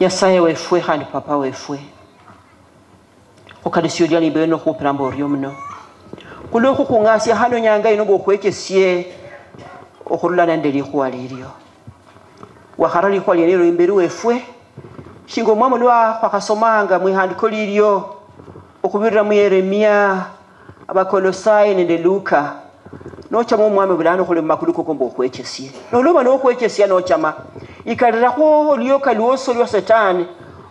Nyasaye wefwe kandi papa wefwe okadisyo lyali beno kupiramba oryo mno kuloko kungasya hano nyanga ino gokwekesye okurulana ndeli kwaliryo waharali kwaliryo imbere wefwe shingo mwamu lwa kwakasomanga mwihandiko liryo okubirira mu Yeremia abakolosai nende Luka nocha mu mwami bulano kule makulu kokombo okwekesye noloba no okwekesya nochama ikalira ko liyo kalwoso lwa satani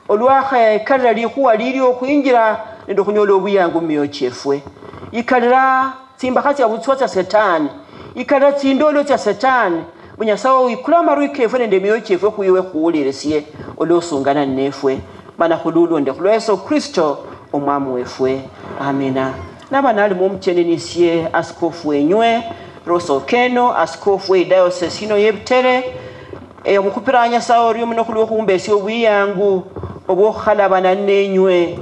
olwa kalira likuwa liryo kuingira ndo kunyola obuyangu miyo chefwe ikalira simba kati ya butswa satani ikalira tsindolo tsa satani bunyasawo ikulama ruikefe nende miyo chefwe kuyiwe kuuliresye olosungana nefwe bana khululu nde khulweso Kristo omwamu wefwe amina nabanali mu mchenenisye askofu wenywe Roso Keno askofu we diocese ino yebutere mukupiranya sawo ryo muno kulwo kumbesi obuyangu obukhalabana nenywe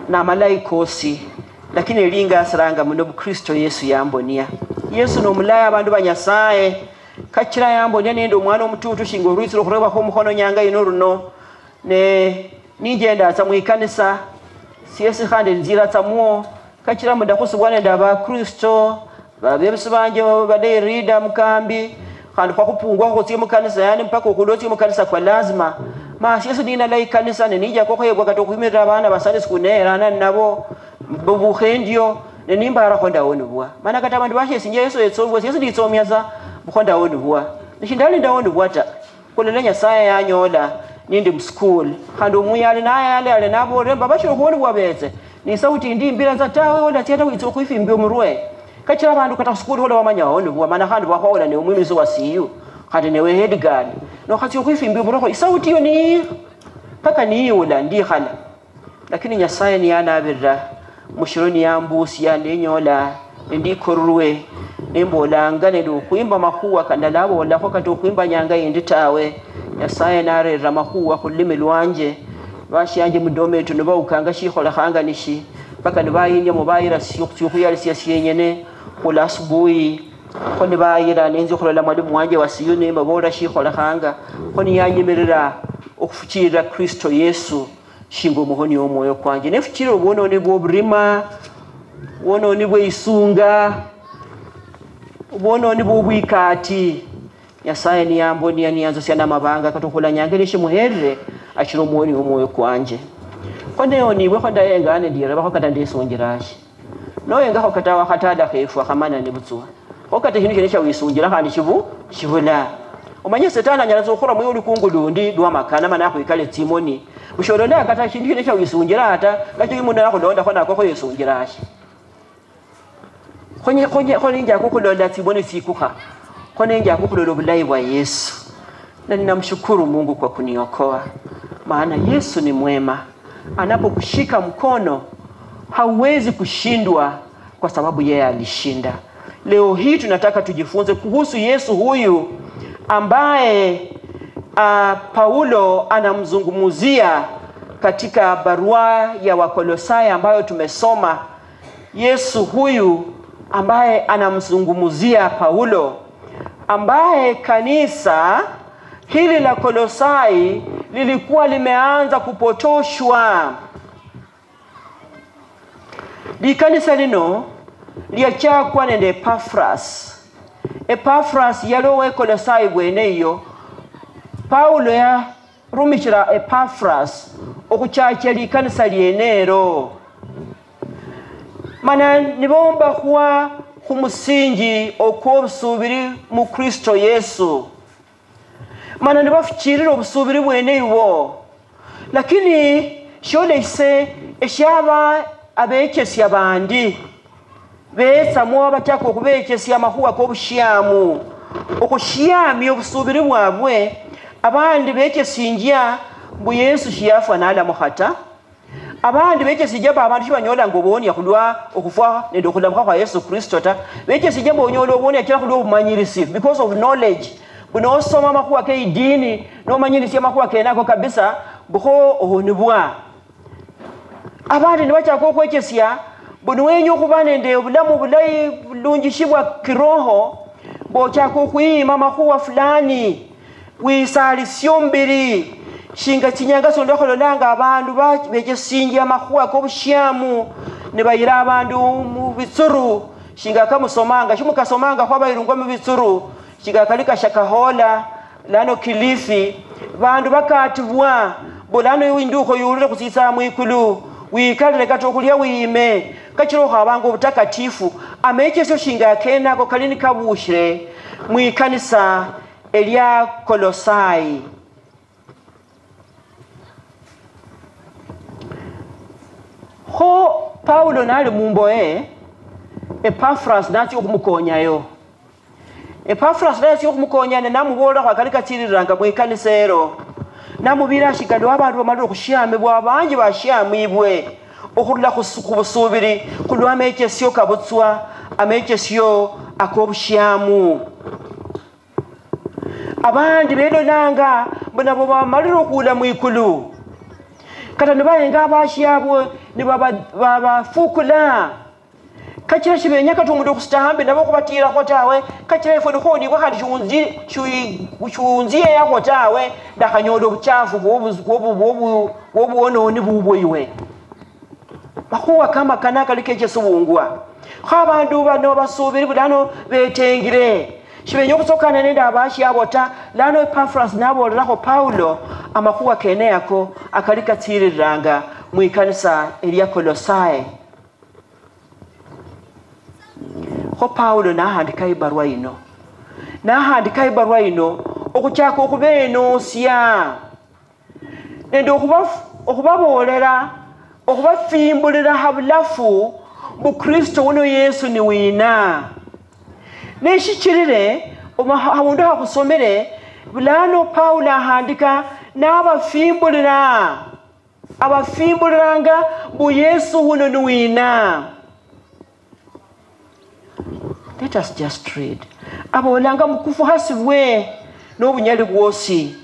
na malaikosi lakini linga asaranga muno Kristo Yesu yambonia Yesu no mulaya abantu banyasaye kachira yambonia nendo mwana omututu shingo rwitsiro kureba ko mukono nyanga ino runo ne ningenda tsa mwikanisa siyesi khande nzira tsamuo kachira muda kusubwana ndaba Kristo babemse banje bade rida mukambi khandi kwa kupungwa ko tsimu kanisa yani mpaka okuloti mu kanisa kwa lazima ma siyesi dina la kanisa ne nija ko khayebwa katokuimira abana basale sikunera nabo bubukhendio ne nimbara khonda wonubwa mana kata abantu bashe sinje Yesu etsobwa siyesi ditsomyaza bukhonda wonubwa nishindali ndawonubwa ta kulelenya saya yanyola nindi mschool khandi umuyali nayale nabo remba bashiro kuwonubwa beze ni sauti ndi mbira za tawe wala tiata witso kuifimbyo murwe kachira abantu kata school wala wamanya wonubwa mana khandi bakhola ne umwimizo wasiyu khandi newe head guard no khati kuifimbyo murwe sauti yo ni paka ni yola ndi khala lakini nyasaye ni yanabirra mushironi yambusi yande nyola ndi korruwe nembolanga ne kuimba makuwa kandalabo wala kati kuimba nyanga yindi tawe nyasaye narera makuwa kulime lwanje bashanje mudometo no bawukanga shikhola khanga nishi paka nibayinye mubayira siyukuyuku yali siyasiyenyene kula asubuhi kone bayira nenzi kholola mwalimu wanje wasiyune mabora shikhola khanga kone yanyemerera okufuchira Kristo Yesu shingo muhoni omwoyo kwanje nefuchira obono ne bobrima wono ni bwisunga obono ni bwikati nyasaye ni yambonia ni yanzo syana mabanga katokola nyangelishe muherre ashiro muhoni omwoyo kwanje kone oni bwe khonda yenga ane ndira bakho ndisungirashi no yenga kho kata wakhatada khefu khamana ne butsuwa okate hinu kene chawisungira khandi shibula umanye setana nyalazo khora moyo likungulundi dwa makana mana akwikale timoni ushorona kata kindu kene chawisungira ata gacho imunda nakulonda khona ko yisungirashi khonye nja kukulonda timoni sikukha khone nja kukulola bulayi bwa Yesu na ninamshukuru Mungu kwa kuniokoa maana Yesu ni mwema anapokushika mkono hauwezi kushindwa kwa sababu yeye alishinda leo hii tunataka tujifunze kuhusu Yesu huyu ambaye Paulo anamzungumzia katika barua ya Wakolosai ambayo tumesoma Yesu huyu ambaye anamzungumzia Paulo ambaye kanisa hili la Kolosai lilikuwa limeanza kupotoshwa likanisa lino liachakwa nende Epaphras yalowe Kolosai bweneyo Paulo ya rumishira Epaphras okuchacha likanisa lienero mana nibomba kuwa kumusingi okobusubiri mu Kristo Yesu mana nibafuchirira obusubiri bweneyo lakini shole eshaba abekesya bandi besa mwa bataka okubekesya mahuwa ko bushiamu okushiami obusubiri bwabwe abandi bekesinjya bu Yesu shiyafa nala mukhata abandi bekesijja abantu shibanyola ngoboni yakulwa okufa nendo kulamuka kwa Yesu Kristo ta bekesijja bonyola oboni akira kulwa obumanyirisi because of knowledge buno soma makuwa ke idini no manyirisi makuwa ke nako kabisa buho ohonibwa abandi nibacha ko kwekesya buno wenyo kubane nde obulamu bulayi bulungishibwa kiroho bocha ko kuyima makuwa fulani wisali siombiri shinga chinyanga sondokhololanga abantu bejesinja makhuwa k'obusyamu ne bayira abantu mu bitsuru shinga kamusomanga shimukasomanga khwabayirungwa mu bitsuru shinga kali kashakahola lano Kilifi bandu bakatibwa bolano winduko yulule kusisa mwikulu wikalile katokulya wime kachiro khabanga obutakatifu amecheso shinga kenako kalini kabushire mwikanisa elya Kolosai. Ho Paulo nali mumboe Epaphras nati okumukonyayo. Epaphras nati okumukonya namubola kwa kalika chiriranga mwikanisero. Namubira shikando abantu bamaliro kushyame bwabanje bashyamibwe okurula kubusubiri kulwa mechesyo kabutswa amechesyo akobusyamu. Abandi beno nanga bona bo bamaliro kula mwikulu kata nibayenga abashyabwe ni baba fukula kachira shibenya katumudo kustahambe nabo kubatira kotawe kachira ifo ndikoni kwa kandi shunzi ya kotawe ndakanyodo buchafu bobu ononi bubwo iwe bakuwa kama kanaka likeche subungwa khabandu bano basubiri bulano betengire shibenyo kusokana nenda abashyabota lano Epaphras nabo lako Paulo amakuwa kene yako akalika tsiriranga mwikanisa elya Kolosai. Ho Paulo nahandika ibarua ino okuchaka okubeno siya nendo okubabolera okubafimbulira habulafu bu Kristo uno Yesu ni wina neshikirire omuhawundo hakusomere bulano Paulo ahandika abafimbuliranga bu Yesu uno ni wina. Let us just read. Abolanga mukufu hasibwe n'obunyali bwosi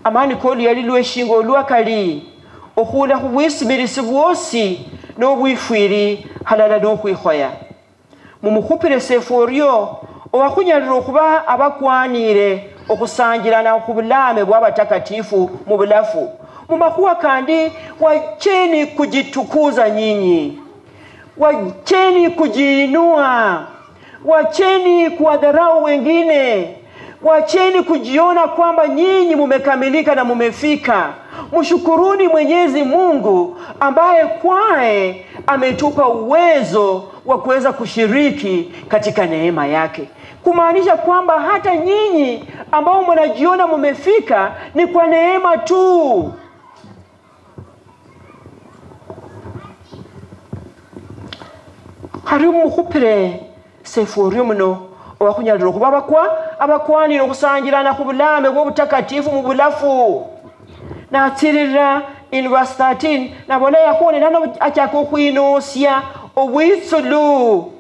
amani koli yali lweshingo olwakali okhula khubwisimirisi bwosi n'obwifwiri halala n'okhwikhoya mumukhupire seforyo owakunyalira okuba abakwanire okusangirana ku bulame bw'abatakatifu mu bulafu mumakuwa kandi wacheni kujitukuza nyinyi, wacheni kujiinua, wacheni kuwadharau wengine, wacheni kujiona kwamba nyinyi mumekamilika na mumefika. Mshukuruni Mwenyezi Mungu ambaye kwae ametupa uwezo wa kuweza kushiriki katika neema yake. Kumaanisha kwamba hata nyinyi ambao mnajiona mumefika ni kwa neema tu. Harimu mukhupire seforio muno owakunyalira okuba abakwanira okusangirana ku bulame bw'obutakatifu mu bulafu. Natirira in verse 13 nabona yakone nano akyaka okwinosya obwitsulu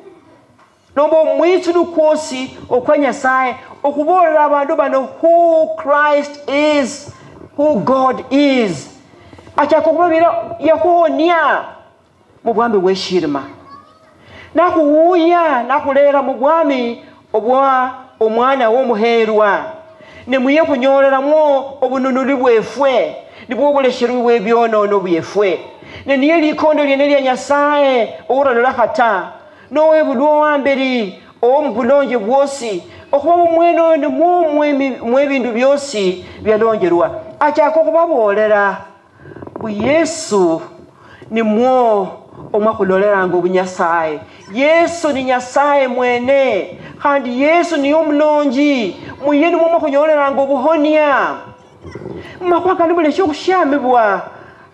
nomba omwitsulu kwosi okwa Nyasaye okubolera abantu bano who Christ is, who God is. Akyaka okubabira yakonya mu bwambe bw'eshirima nakuwuya nakulera mu bwami obwa omwana w'omuherwa nemuye kunyoleramu obununuli bwefwe nibwo obulesheru bw'ebyonono byefwe niye likondo lyene lya Nyasaye owuralola kata nowe bulwo wamberi omubulonje bwosi okuba mumweno mwe bindu byosi byalonjerwa. Akyaka okubabolera bu Yesu nimwo omwakuloleranga obunyasaye. Yesu ni Nyasaye mwene kandi Yesu ni omulonji muyeni mwo mwakunyoleranga obuhonya. Mmakwaka nibuleshe okushamibwa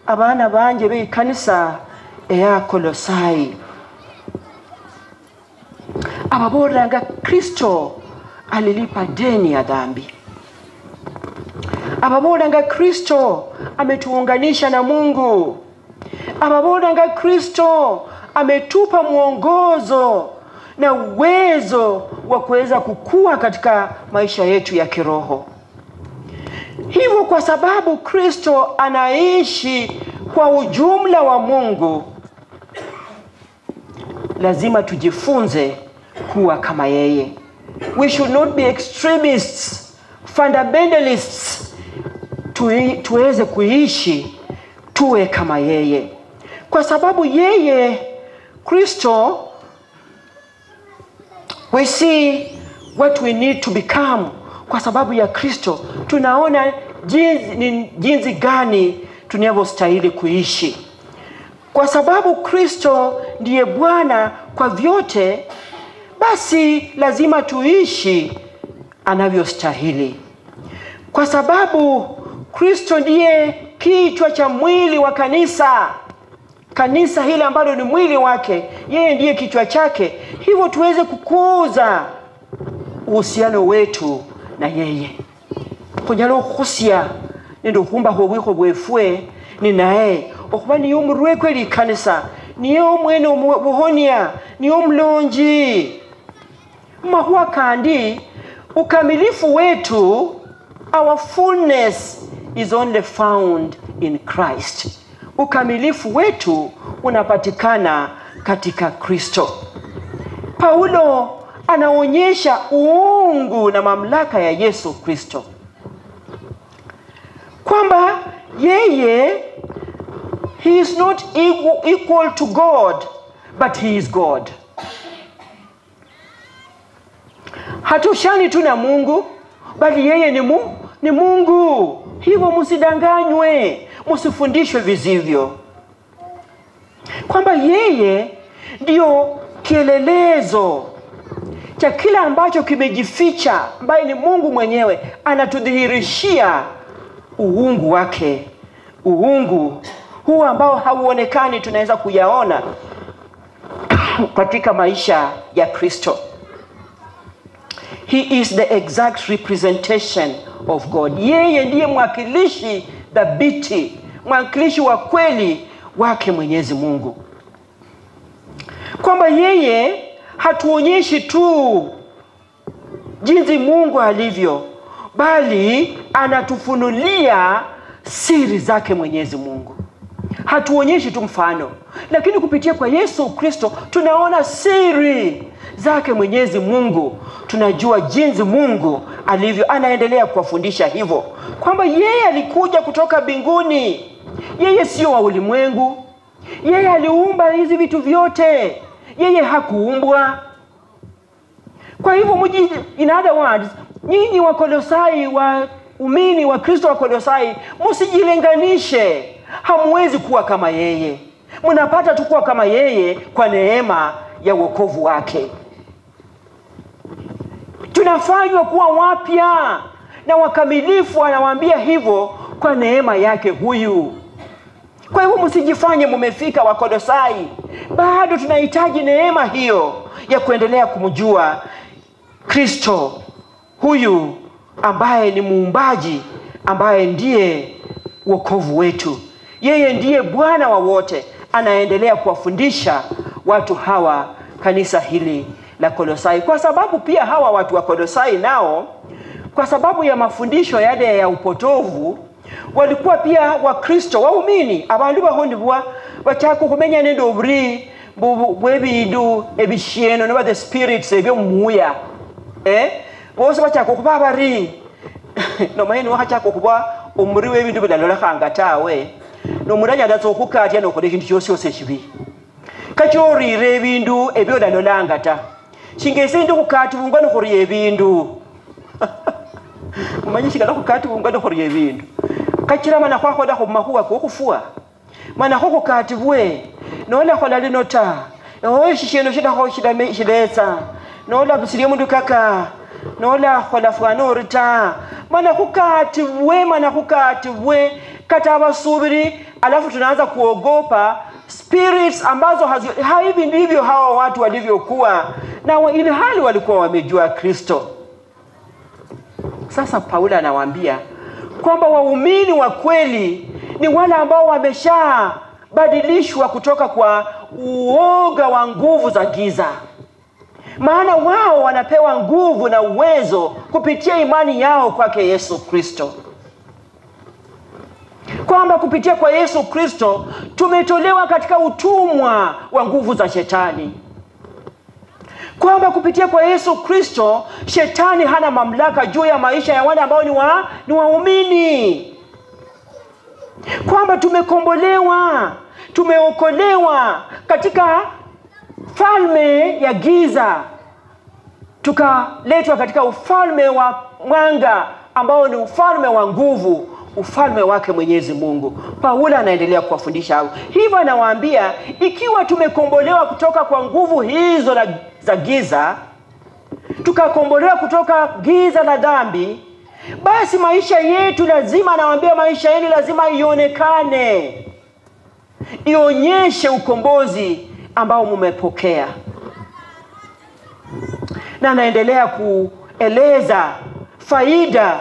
abana banje b'ekanisa eya Kolosai. Ababolanga Kristo alilipa deni ya dhambi. Ababolanga Kristo ametuunganisha na Mungu. Ababolanga Kristo ametupa mwongozo na uwezo wa kuweza kukua katika maisha yetu ya kiroho. Hivyo kwa sababu Kristo anaishi kwa ujumla wa Mungu, lazima tujifunze kuwa kama yeye. We should not be extremists, fundamentalists. tuweze kuishi tuwe kama yeye. Kwa sababu yeye Kristo, we see what we need to become. Kwa sababu ya Kristo tunaona jinsi gani tunavyostahili kuishi. Kwa sababu Kristo ndiye Bwana kwa vyote, basi lazima tuishi anavyostahili. Kwa sababu Kristo ndiye kichwa cha mwili wa kanisa. Kanisa hili ambalo ni mwili wake, yeye ndiye kichwa chake. Hivyo tuweze kukuza uhusiano wetu na yeye. Kujalo khusia ndio kumba hobwiko bwefwe ni naye. Okuba niyo murwe kweli kanisa, niyo mwene buhonia, niyo mlonji. Mahuwa kandi ukamilifu wetu, our fullness is only found in Christ. Ukamilifu wetu unapatikana katika Kristo. Paulo anaonyesha uungu na mamlaka ya Yesu Kristo, kwamba yeye, he is not equal to God, but he is God. Hatoshani tu na Mungu, bali yeye ni Mungu. Hivyo msidanganywe, msifundishwe vizivyo, kwamba yeye ndio kielelezo cha kila ambacho kimejificha, ambaye ni Mungu mwenyewe. Anatudhihirishia uungu wake. Uungu huu ambao hauonekani tunaweza kuyaona katika maisha ya Kristo. He is the exact representation of God. Yeye ndiye mwakilishi dhabiti, mwakilishi wa kweli wake Mwenyezi Mungu. Kwamba yeye hatuonyeshi tu jinsi Mungu alivyo, bali anatufunulia siri zake Mwenyezi Mungu. Hatuonyeshi tu mfano, lakini kupitia kwa Yesu Kristo tunaona siri zake Mwenyezi Mungu. Tunajua jinsi Mungu alivyo. Anaendelea kuwafundisha hivyo, kwamba yeye alikuja kutoka mbinguni. Yeye sio wa ulimwengu. Yeye aliumba hizi vitu vyote. Yeye hakuumbwa. Kwa hivyo in other words, nyinyi wa Kolosai, wa umini wa Kristo wa Kolosai, msijilinganishe. Hamwezi kuwa kama yeye. Mnapata tu kuwa kama yeye kwa neema ya wokovu wake. Tunafanywa kuwa wapya na wakamilifu, anawaambia hivyo, kwa neema yake huyu. Kwa hivyo msijifanye mmefika wa Kolosai. Bado tunahitaji neema hiyo ya kuendelea kumjua Kristo huyu ambaye ni muumbaji, ambaye ndiye wokovu wetu. Yeye ndiye Bwana wa wote. Anaendelea kuwafundisha watu hawa, kanisa hili la Kolosai. Kwa sababu pia hawa watu wa Kolosai nao, kwa sababu ya mafundisho yale ya upotovu, walikuwa pia wa Kristo, waumini. Abantu bahondibwa bachako kumenya nendo buri bwebindu ebishieno ne the spirits ebyo muya. Bose bachako kuba bari no mayini wakachako kuba umuri webindu bidalola khangatawe no muranya datso kukatya no kole kintu cyose kibi kachorire ebindu ebyo dalola ngata chingese ndo kukati bungwa no khoriye ebindu umanyi shikala kukati bungwa no khoriye ebindu kachira mana kwa khoda khumahuwa kokufua mana khoko kati bwe nola khola linota shisheno shidakho shiletsa nola busiriye mundu kaka nola khola fwana orita mana kukati bwe kata abasubiri. Alafu tunaanza kuogopa spirits ambazo hivi ndivyo hawa watu walivyokuwa, na ile hali walikuwa wamejua Kristo. Sasa Paulo anawaambia kwamba waumini wa kweli ni wale ambao wameshabadilishwa kutoka kwa uoga wa nguvu za giza. Maana wao wanapewa nguvu na uwezo kupitia imani yao kwake Yesu Kristo. Kwamba kupitia kwa Yesu Kristo tumetolewa katika utumwa wa nguvu za shetani. Kwamba kupitia kwa Yesu Kristo shetani hana mamlaka juu ya maisha ya wale ambao ni waumini. kwamba tumekombolewa, tumeokolewa katika falme ya giza, tukaletwa katika ufalme wa mwanga ambao ni ufalme wa nguvu, ufalme wake Mwenyezi Mungu. Paulo anaendelea kuwafundisha hao. Hivyo anawaambia, ikiwa tumekombolewa kutoka kwa nguvu hizo za giza, tukakombolewa kutoka giza la dhambi, basi maisha yetu lazima, anawaambia, maisha yenu lazima ionekane, ionyeshe ukombozi ambao mmepokea. Na anaendelea kueleza faida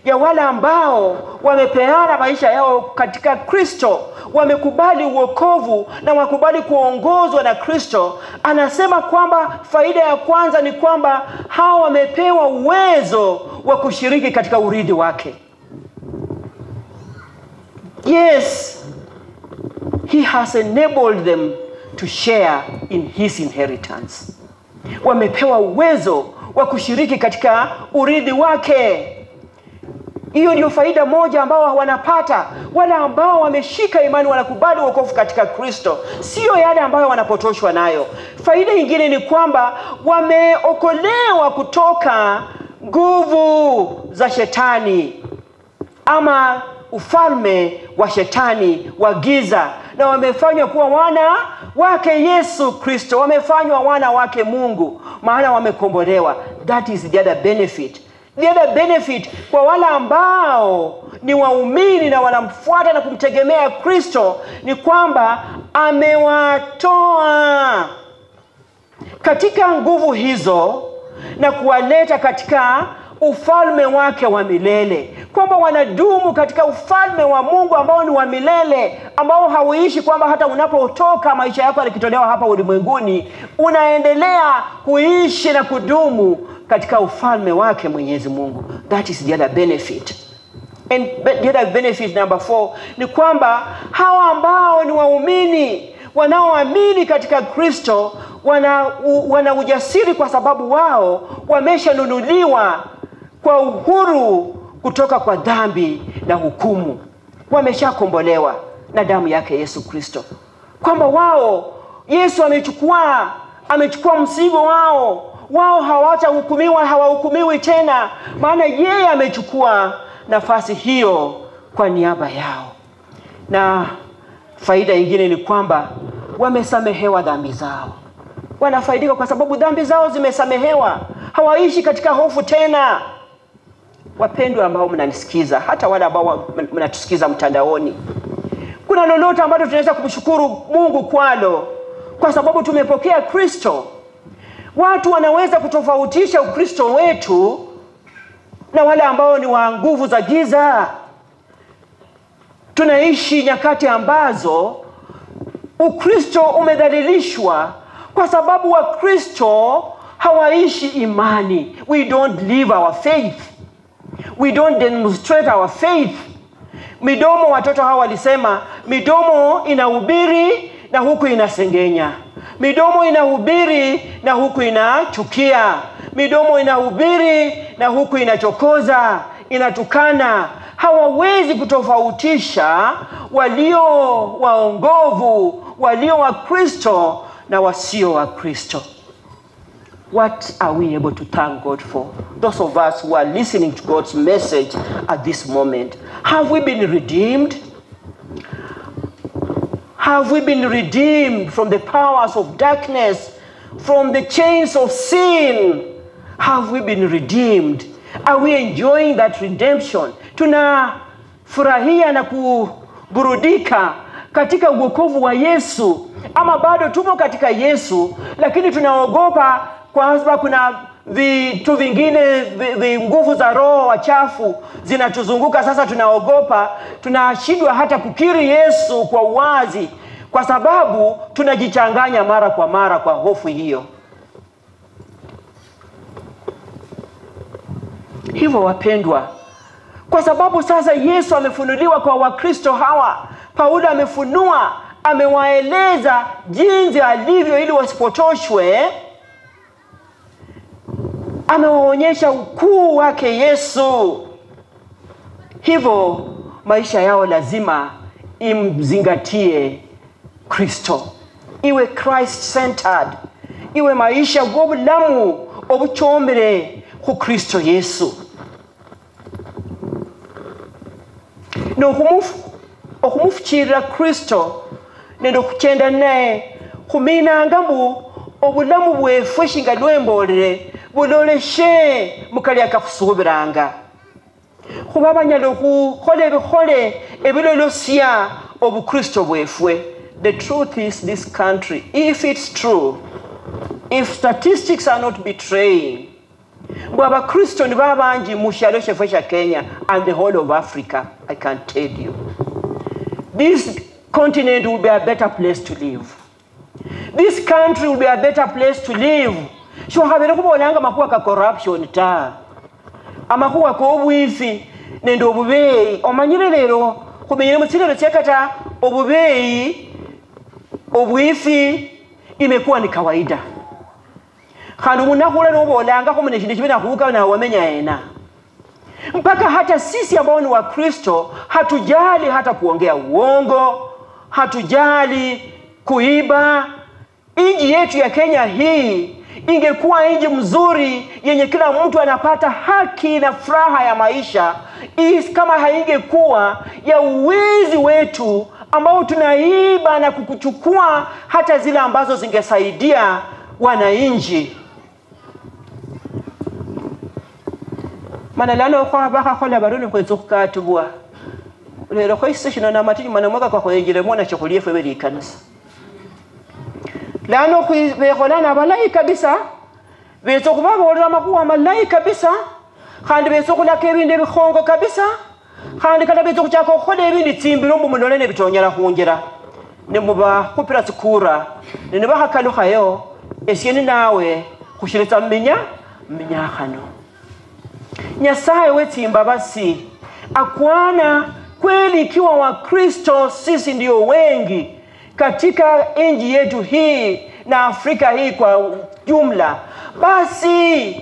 ya wale ambao wamepeana maisha yao katika Kristo, wamekubali uokovu na wakubali kuongozwa na Kristo. Anasema kwamba faida ya kwanza ni kwamba hao wamepewa uwezo wa kushiriki katika urithi wake. Yes, he has enabled them to share in his inheritance. Wamepewa uwezo wa kushiriki katika urithi wake. Hiyo ndio faida moja ambao wanapata wale ambao wameshika imani, wanakubali wokovu katika Kristo, sio yale ambayo wanapotoshwa nayo. Faida nyingine ni kwamba wameokolewa kutoka nguvu za shetani ama ufalme wa shetani wa giza, na wamefanywa kuwa wana wake Yesu Kristo, wamefanywa wana wake Mungu, maana wamekombolewa. That is the other benefit. The other benefit kwa wale ambao ni waumini na wanamfuata na kumtegemea Kristo ni kwamba amewatoa katika nguvu hizo na kuwaleta katika ufalme wake wa milele, kwamba wanadumu katika ufalme wa Mungu ambao ni wa milele, ambao hauishi, kwamba hata unapotoka maisha yako yakitolewa hapa ulimwenguni, unaendelea kuishi na kudumu katika ufalme wake Mwenyezi Mungu. That is the other benefit. And the other benefit number 4 ni kwamba hawa ambao ni waumini wanaoamini katika Kristo wana ujasiri, kwa sababu wao wameshanunuliwa kwa uhuru kutoka kwa dhambi na hukumu. Wameshakombolewa na damu yake Yesu Kristo, kwamba wao Yesu amechukua mzigo wao. Wao hawatahukumiwa, hawahukumiwi tena, maana yeye amechukua nafasi hiyo kwa niaba yao. Na faida nyingine ni kwamba wamesamehewa dhambi zao. Wanafaidika kwa sababu dhambi zao zimesamehewa, hawaishi katika hofu tena. Wapendwa ambao mnanisikiza, hata wale ambao mnatusikiza mtandaoni, kuna lolote ambalo tunaweza kumshukuru Mungu kwalo kwa sababu tumepokea Kristo? Watu wanaweza kutofautisha Ukristo wetu na wale ambao ni wa nguvu za giza. Tunaishi nyakati ambazo Ukristo umedhalilishwa kwa sababu Wakristo hawaishi imani. We don't live our faith. We don't demonstrate our faith. Midomo, watoto hawa walisema, midomo inahubiri na huku inasengenya. Midomo inahubiri na huku inachukia. Midomo inahubiri na huku inachokoza, inatukana. Hawawezi kutofautisha walio waongovu, walio wa Kristo na wasio wa Kristo. What are we able to thank God for? Those of us who are listening to God's message at this moment. Have we been redeemed? Have we been redeemed from the powers of darkness, from the chains of sin? Have we been redeemed? Are we enjoying that redemption? Tunafurahia na kuburudika katika wokovu wa Yesu, ama bado tumo katika Yesu lakini tunaogopa kwa sababu kuna vitu vingine, nguvu za roho wachafu zinatuzunguka? Sasa tunaogopa, tunashindwa hata kukiri Yesu kwa uwazi kwa sababu tunajichanganya mara kwa mara kwa hofu hiyo. Hivyo wapendwa, kwa sababu sasa Yesu amefunuliwa kwa Wakristo hawa, Paulo amefunua, amewaeleza jinsi alivyo ili wasipotoshwe. Amewaonyesha ukuu wake Yesu. Hivyo maisha yao lazima imzingatie Kristo, iwe Christ centered, iwe maisha g'obulamu obuchombere ku Kristo Yesu. Okumufukirira Kristo nendo kukyenda naye kuminanga mbu obulamu bwefwe shinga lwembolere buloleshe mukali akakusuubiranga kuba banyala okukola ebikole ebilolosya obukristo bwefwe. The truth is, this country, if it's true, if statistics are not betraying, mbu abakristo ni babangi mu kyalo kyeffe kya Kenya and the whole of Africa, I can tell you, this continent will be a better place to live. This country will be a better place to live. So habere kubolanga makuwa ka corruption ta. Amakuwa ko obwifi nendo obubeyi. Omanyire lero kumenyere mutiro kyekata obubeyi obwifi imekuwa ni kawaida. Kandi munakula nobolanga ko muneshinde kibina kubuka na wamenya yena. Mpaka hata sisi ambao ni wa Kristo hatujali hata kuongea uongo, hatujali kuiba. Inji yetu ya Kenya hii ingekuwa inji mzuri yenye kila mtu anapata haki na furaha ya maisha, kama haingekuwa ya uwizi wetu ambao tunaiba na kukuchukua hata zile ambazo zingesaidia wananchi. Manalano kwa baka kola baruni kwezuka tubwa lero ko isishino na matini manamwaka kwa kwenjire mwana chokulie fwe beli kanisa lano kubekolana balai kabisa bezo kubaba olwa makuwa malai kabisa kandi bezo kulaka ebinde bikhongo kabisa kandi kala bezo kuchako khole ebindi tsimbiro mu munolene bitonyera kunjira ne muba kupira tsikura ne bahakaluka yo esieni nawe kushireta minyakano. Nyasaye wetimba basi akwana kweli ikiwa wa Kristo sisi ndio wengi katika inji yetu hii na Afrika hii kwa jumla, basi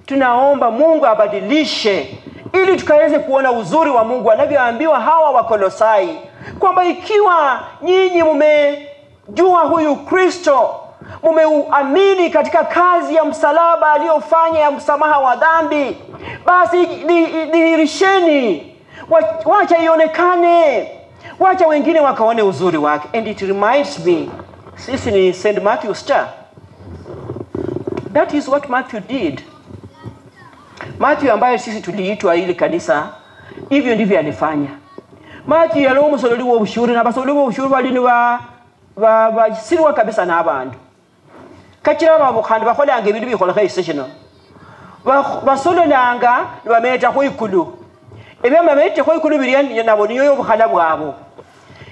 tunaomba Mungu abadilishe ili tukaweze kuona uzuri wa Mungu anavyoambiwa hawa wa Kolosai kwamba ikiwa nyinyi mmejua huyu Kristo, mumeamini katika kazi ya msalaba aliyofanya ya msamaha wa dhambi, basi dhihirisheni, wacha ionekane, wacha wengine wakaone uzuri wake. And it reminds me, sisi ni St. Matthew Star. That is what Matthew did. Matthew ambaye sisi tuliitwa ili kanisa, hivyo ndivyo alifanya. Matthew yalo musololi wo bushuru na basololi wo bushuru balini ba sirwa kabisa na abantu. Kachira babo kandi bakolanga ibintu bikola ka session. Basololanga bameta ko ikulu. Ebe bameta ko ikulu biriyan nabo niyo yo bukhala bwabo.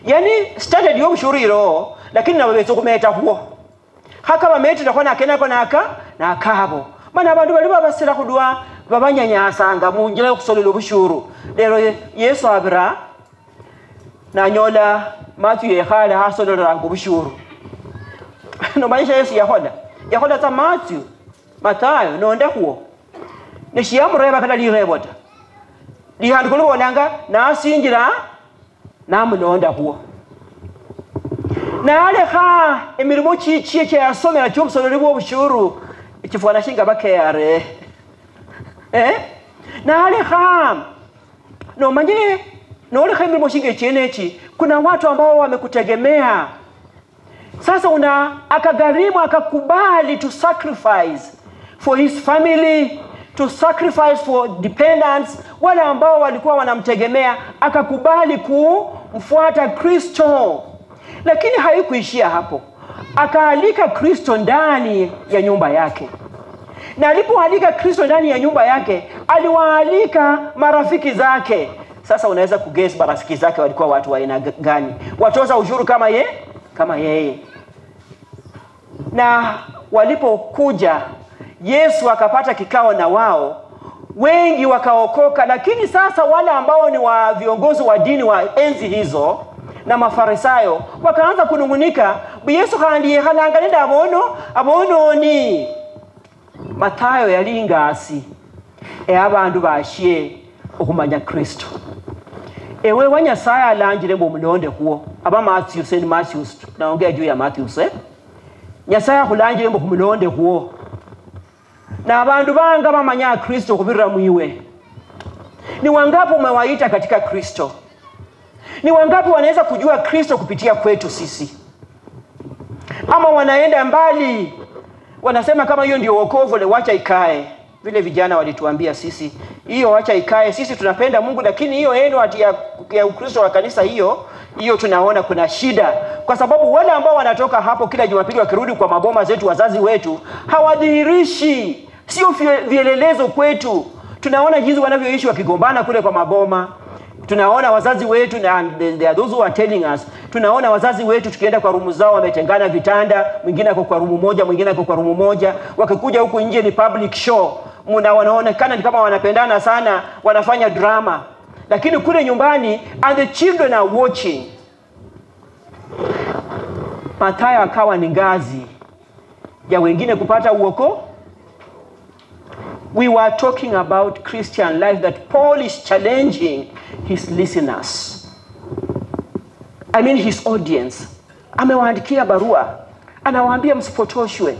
Yani standard yo bushuru iro lakini nabo bezo kumeta huo. Haka bameta ndakona akena kona na akabo. Mana abantu bali babasira kudwa babanyanyasanga munjira yokusolola bushuru. Lero Yesu abira na nyola Matthew yekhala hasolola bushuru. No maisha Yesu yahoda ta Matthew Matayo no ndakuo neshiyamureba kana lirebota lihandu kulubonanga nasinjira namulonda kuo na alekha emirimo chichiye kyasomera ky'obusololi bw'obushuru ekifwana shinga bakeyare na alekha no manje no alekha emirimo shinga cheneki. Kuna watu ambao wamekutegemea. Sasa akagharimu akakubali to sacrifice for his family, to sacrifice for dependents, wale ambao walikuwa wanamtegemea, akakubali kumfuata Kristo. Lakini haikuishia hapo. Akaalika Kristo ndani ya nyumba yake. Na alipoalika Kristo ndani ya nyumba yake, aliwaalika marafiki zake. Sasa unaweza kuguess marafiki zake walikuwa watu wa aina gani? Watoza ushuru kama yeye. Na walipokuja Yesu akapata kikao na wao, wengi wakaokoka. Lakini sasa wale ambao ni wa viongozi wa dini wa enzi hizo na Mafarisayo wakaanza kunungunika, Yesu kandiye kanangalenda abono ni Matayo yalingasi abantu bashye okumanya Kristo. ewe wa Nyasaye alanjire mbo mulonde kuo aba Matthew St. Matthews naongea juu ya Matthews Nyasaye akulangire mbo kumulonde kuo na abantu banga bamanya Kristo kubirira muiwe. Ni wangapi umewaita katika Kristo? Ni wangapi wanaweza kujua Kristo kupitia kwetu sisi? Ama wanaenda mbali wanasema kama hiyo ndio wokovu, le wacha ikae. Vile vijana walituambia sisi, hiyo wacha ikae, sisi tunapenda Mungu, lakini hiyo yenu ati ya Ukristo wa kanisa hiyo tunaona kuna shida. Kwa sababu wale ambao wanatoka hapo kila Jumapili wakirudi kwa maboma zetu, wazazi wetu hawadhihirishi, sio vielelezo kwetu. Tunaona jinsi wanavyoishi wakigombana kule kwa maboma. Tunaona wazazi wetu, na there are those who are telling us, tunaona wazazi wetu tukienda kwa rumu zao wametengana vitanda, mwingine ako kwa rumu moja, mwingine ako kwa rumu moja. Wakikuja huku nje ni public show, wanaonekana ni kama wanapendana sana, wanafanya drama. Lakini kule nyumbani, and the children are watching. Mathayo akawa ni ngazi ya wengine kupata uoko. We were talking about Christian life that Paul is challenging his listeners. I mean his audience. Amewaandikia barua. Anawaambia msipotoshwe.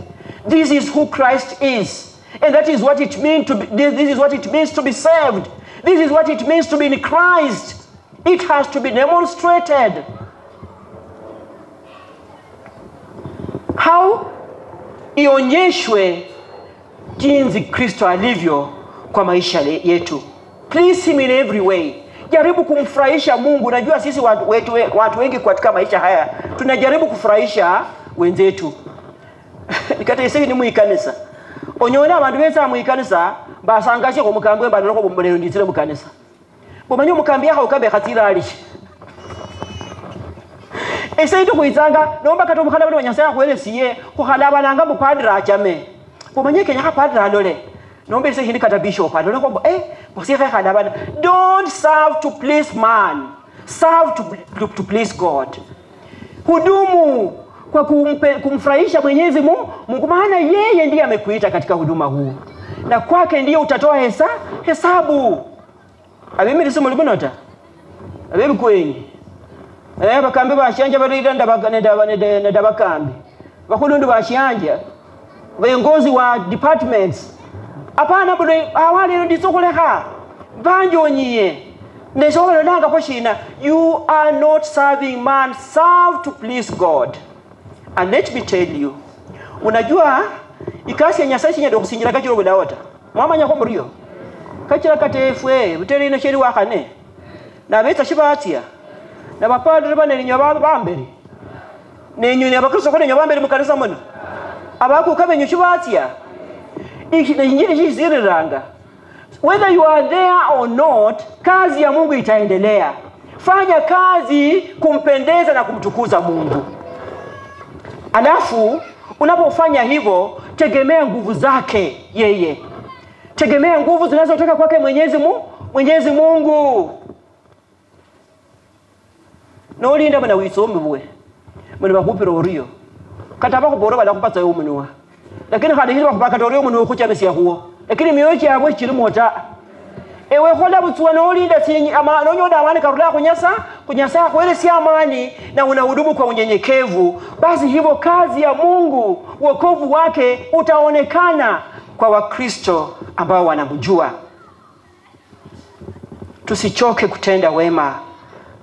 This is who Christ is. And that is what it means to be, this is what it means to be saved. This is what it means to be in Christ. It has to be demonstrated. How? Ionyeshwe jinsi Kristo alivyo kwa maisha yetu. Please him in every way. Jaribu kumfurahisha Mungu. Najua sisi watu wengi katika maisha haya tunajaribu kufurahisha wenzetu. Nikata isi ni muikanisa. Onyona abantu beza muikanisa basangashe ko mukambwe bandolo ko bombonero nditire mukanisa. Bomanyo mukambye aho ukambe khatira ali. Ese ito kuizanga nomba katomukhala bano Nyasaye akwelesiye ko halabananga mupadira achame. Bomanye Kenya kapadira alole. Nombe ise hindi kata bishop alole ko bosike halabana. Don't serve to please man. Serve to please God. Hudumu kwa kumfurahisha Mwenyezi Mungu, maana yeye ndiye amekuita katika huduma huu. Na kwake ndiye utatoa hesabu. Abimi lisimo libonota. Abimi kwenye. Bakambe bashanja barida ndabakambe. Bakulundu bashanja. Viongozi wa departments. Apana bure awali ndizokoleka. Banjonyiye. Nesolo langa koshina. You are not serving man, serve to please God. And let me tell you, unajua ikasi ya Nyasaye chinyado kusinjira kachiro budawota. Mama nyako muriyo. Kachira katefwe, butere ina sheri wakane. Na beta shibatia. Na bapadre bane nyoba bambere. Nenyu ne bakristo ko nyoba bambere mukanisa muno. Abaku kabenyu shibatia. Injili chiziriranga. Whether you are there or not, kazi ya Mungu itaendelea. Fanya kazi kumpendeza na kumtukuza Mungu. Alafu unapofanya hivyo, tegemea nguvu zake yeye. Tegemea nguvu zinazotoka kwake Mwenyezi Mungu. Nolinda bana wisombe bwe. Mwe bakupira oriyo. Kataba kubora bala kupatsa yo munwa. Lakini hadi hili bakupaka toriyo munwa kucha besia huo. Lakini miyochi yabwe chiri mota. Ewe khola butsuwa nolinda sinyi ama nonyoda amani karula kunyasa kwele si amani na unahudumu kwa unyenyekevu, basi hivyo kazi ya Mungu, wokovu wake utaonekana kwa Wakristo ambao wanamjua. Tusichoke kutenda wema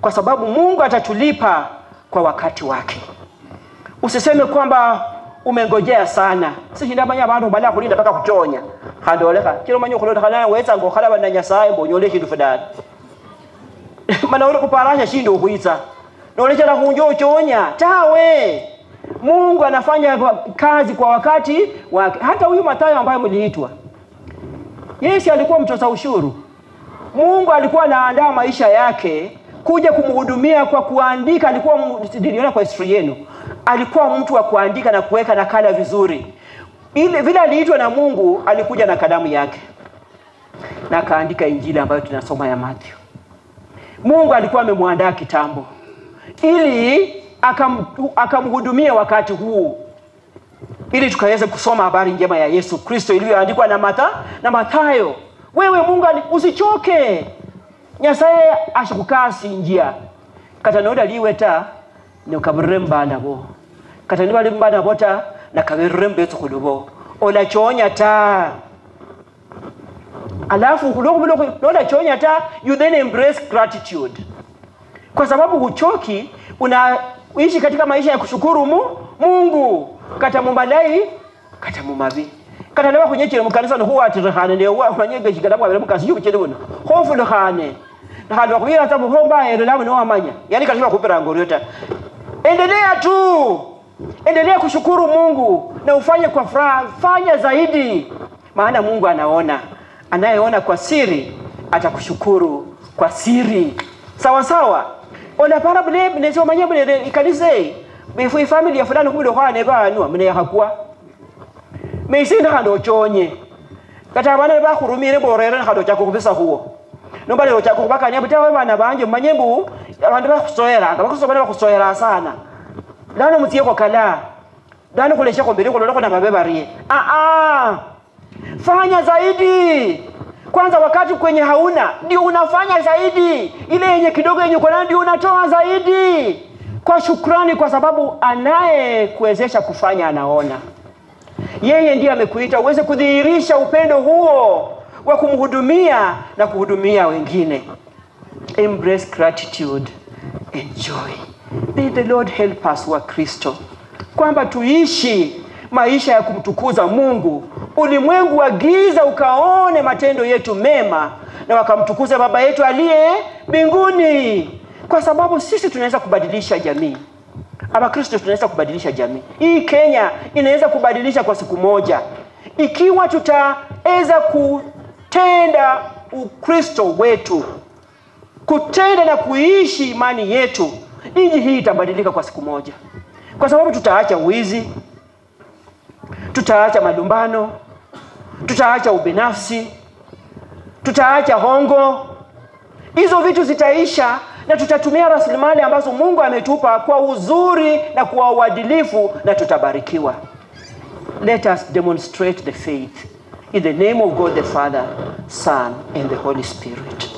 kwa sababu Mungu atatulipa kwa wakati wake. Usiseme kwamba umengojea sana. Sishinda banya abantu bala kulinda paka kutonya. Handoleka. Kilo manyo kulota kana wetsa ngo khala bana Nyasaye mbonyole kintu fedani. Mana ule kuparasha shindo ukuita. Nolecha la kunjo chonya. Tawe. Mungu anafanya kazi kwa wakati wake. Hata huyu Mathayo ambaye mliitwa. Yesu alikuwa mtoza ushuru. Mungu alikuwa anaandaa maisha yake kuja kumhudumia kwa kuandika. Alikuwa niliona kwa history yenu. Alikuwa mtu wa kuandika na kuweka nakala vizuri. Ile vile aliitwa na Mungu, alikuja na kalamu yake. Na kaandika Injili ambayo tunasoma ya Matthew. Mungu alikuwa amemwandaa kitambo ili akamhudumia wakati huu. Ili tukaweze kusoma habari njema ya Yesu Kristo iliyoandikwa na Mathayo. Wewe Mungu usichoke. Nyasaye ashikukasi njia kata noda liweta ne kaburemba nabo kata niba limba bota na kaburembe tukudubo ola chonya ta alafu kulokubulo noda chonya ta, you then embrace gratitude, kwa sababu huchoki, unaishi katika maisha ya kushukuru Mungu kata mumbalai kata mumabi kata lewa kunyekire mu kanisa no huwa atirihane ne wa manyege kigala kwa mukasi yuko chedebona hofu lehane na hado kubira tabu homba elelamu no amanya, yani katika kupera ngoriota. Endelea tu, endelea kushukuru Mungu na ufanye kwa furaha, fanya zaidi, maana Mungu anaona, anayeona kwa siri atakushukuru kwa siri. Sawa sawa. Ona parable nezo manyabule ikanise befu family ya fulani kubido kwa neba anu mne yakwa mesinda kando chonye kata bana ba kurumire borere kando chako kubisa huo no bale chako kubaka nyabu tawe bana banje manyembu abantu bakusoera abakusobana bakusoera sana dano mutiye kwa kala dano kulesha kwa mbele kulolo na babebariye fanya zaidi. Kwanza wakati kwenye hauna ndio unafanya zaidi, ile yenye kidogo yenye kwa ndio unatoa zaidi kwa shukrani, kwa sababu anaye kuwezesha kufanya anaona. Yeye ndiye amekuita uweze kudhihirisha upendo huo wa kumhudumia na kuhudumia wengine. Embrace gratitude, enjoy. May the Lord help us wa Kristo, kwamba tuishi maisha ya kumtukuza Mungu. Ulimwengu wa giza ukaone matendo yetu mema na wakamtukuza Baba yetu aliye mbinguni, kwa sababu sisi tunaweza kubadilisha jamii. Aba Kristo tunaweza kubadilisha jamii. Hii Kenya inaweza kubadilisha kwa siku moja ikiwa tutaweza kutenda Ukristo wetu, kutenda na kuishi imani yetu. Nchi hii itabadilika kwa siku moja, kwa sababu tutaacha wizi, tutaacha malumbano, tutaacha ubinafsi, tutaacha hongo. Hizo vitu zitaisha na tutatumia rasilimali ambazo Mungu ametupa kwa uzuri na kwa uadilifu, na tutabarikiwa. Let us demonstrate the faith in the name of God the Father, Son and the Holy Spirit.